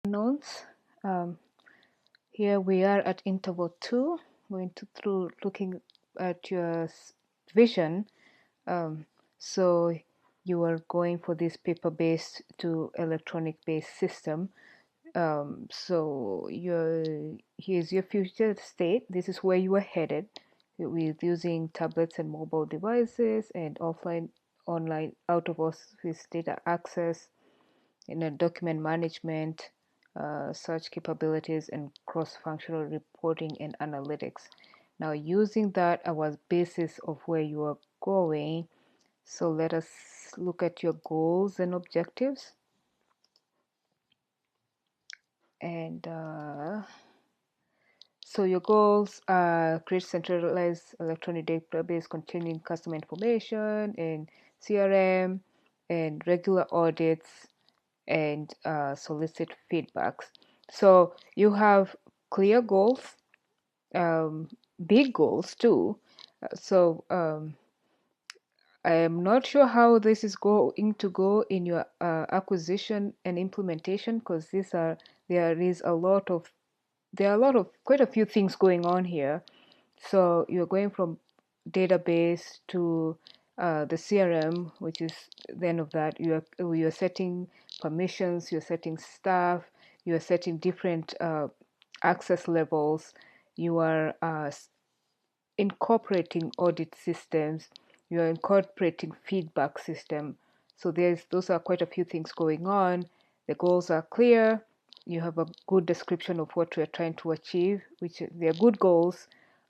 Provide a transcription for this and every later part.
Notes. Here we are at interval 2, going through looking at your vision. So you are going for this paper-based to electronic-based system. So here's your future state. This is where you are headed with using tablets and mobile devices and offline, online, out-of-office data access, document management, search capabilities, and cross-functional reporting and analytics. Now, using that as basis of where you are going, so let us look at your goals and objectives. And so your goals are create centralized electronic database containing customer information and CRM and regular audits and solicit feedbacks. So you have clear goals, big goals too. So I am not sure how this is going to go in your acquisition and implementation, because there are quite a few things going on here. So you're going from database to the CRM, which is the end of that. You're setting permissions, you're setting staff, you're setting different access levels. You are incorporating audit systems. You are incorporating feedback system. So those are quite a few things going on. The goals are clear. You have a good description of what we're trying to achieve, which they're good goals.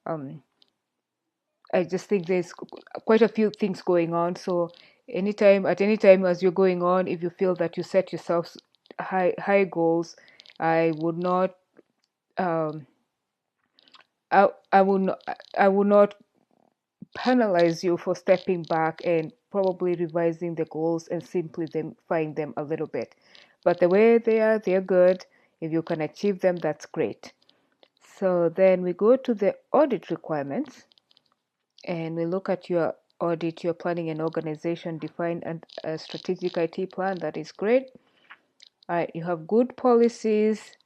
I just think there's quite a few things going on. So at any time as you're going on, if you feel that you set yourself high goals, I would not I would not penalize you for stepping back and probably revising the goals and simplifying them a little bit. But the way they're good. If you can achieve them, that's great. So then we go to the audit requirements. And we look at your audit, your planning and organization, define a strategic IT plan. That is great. All right, you have good policies,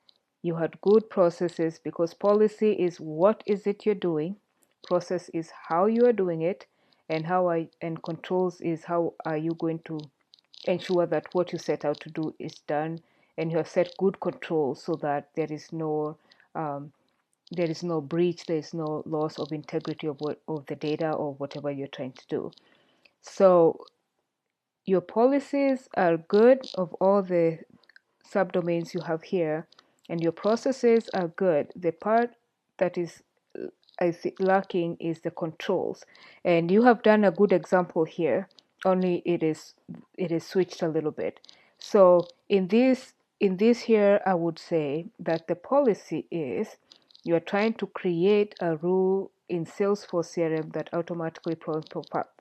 you had good processes, because policy is what is it you're doing, process is how you are doing it, and and controls is how are you going to ensure that what you set out to do is done, and you have set good controls so that there is no breach, there is no loss of integrity of the data or whatever you're trying to do. So your policies are good of all the subdomains you have here, and your processes are good. The part that is I think lacking is the controls, and you have done a good example here. Only it is switched a little bit. So in this here, I would say that the policy is you are trying to create a rule in Salesforce CRM that automatically prompts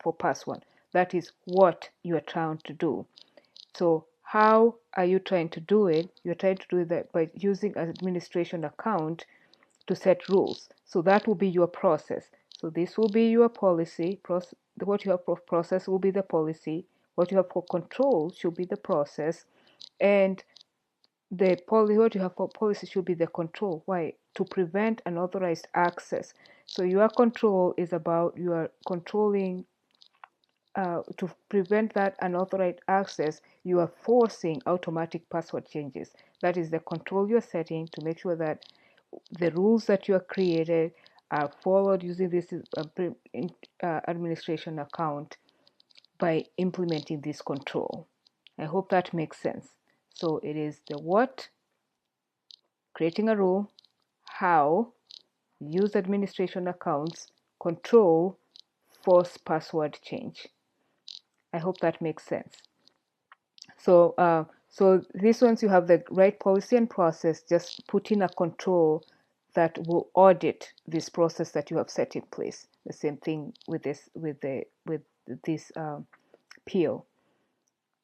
for pass one. That is what you are trying to do. So how are you trying to do it? You're trying to do that by using an administration account to set rules. So that will be your process. So this will be your policy. What you have for process will be the policy. What you have for control should be the process. And what you have for policy should be the control. Why? To prevent unauthorized access. So your control is about you are controlling to prevent that unauthorized access, you are forcing automatic password changes. That is the control you're setting to make sure that the rules that you have created are followed using this administration account by implementing this control. I hope that makes sense. So it is the what, creating a rule, how, use administration accounts, control, force password change. I hope that makes sense. So, so these ones you have the right policy and process. Just put in a control that will audit this process that you have set in place. The same thing with this PO.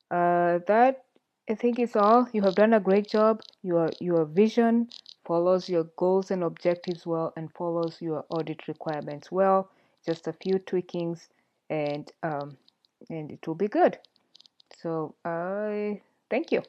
That I think is all. You have done a great job. Your vision follows your goals and objectives well, and follows your audit requirements well. Just a few tweakings, and it will be good. So I thank you.